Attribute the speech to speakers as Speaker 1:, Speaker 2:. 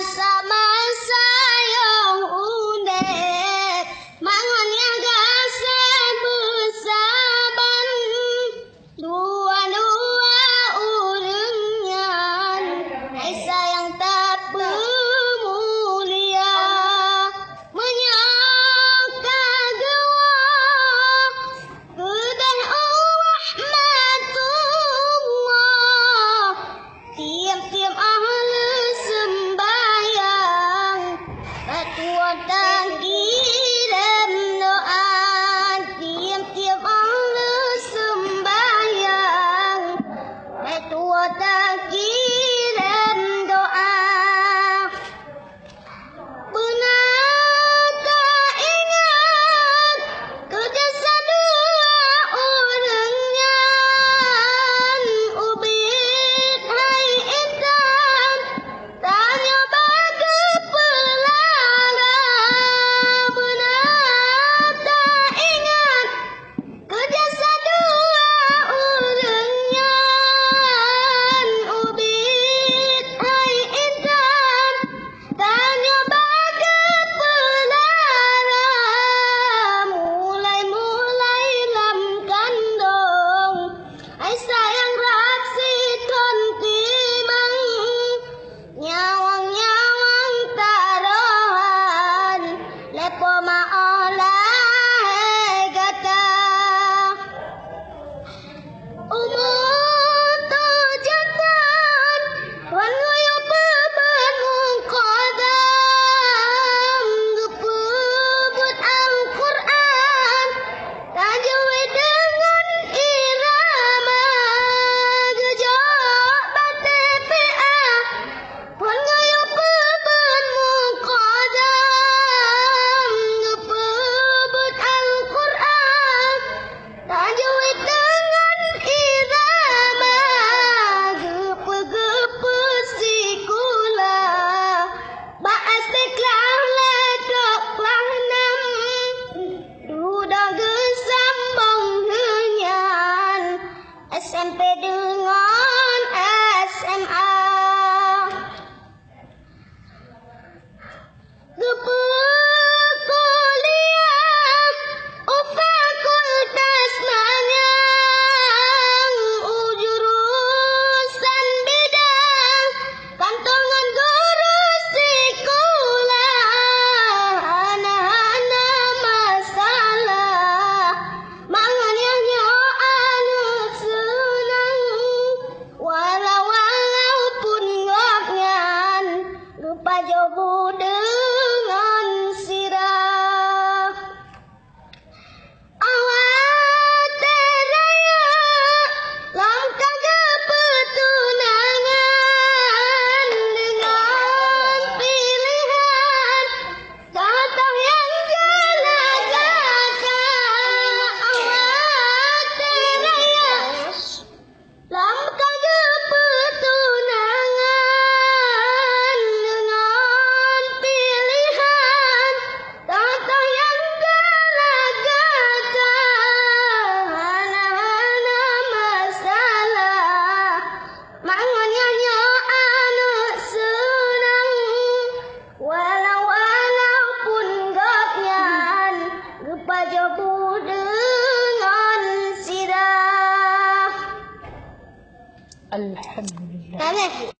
Speaker 1: Masa-masa yang unik mangannya gasan bersaban dua-dua urangnya sayang tak pemulia menyangka gewa kedah rahmatullah tiap-tiap ahli sembahyang ketua kirim doa tiap-tiap ahli sembahyang ketua kirim doa benar tak ingat kerja dua orangnya ubit hai intan tanya bagi pelara benar tak ingat kerja dua orangnya ubit hai intan tanya bagi pelara mulai lam kandung ai sayang raksi kon timang nyawang tarohan lepo maolah gata umur tu jantan wan ngoyo beban mengkodam gepebut Al-Quran tajwid dengan irama gejok BTPA wan ngoyo beban mengkodam gepebut Al-Quran tajwid dengan irama gepe-gepe sikula baas teklah ledoklah nam duda gesambong henyan SMP dengan SMA gepe kuliah fakultas manyang jurusan bidang kantongan guru sekolah anak-anak masalah mangannya anu senang walaupun ngoknyan lupa jauh budek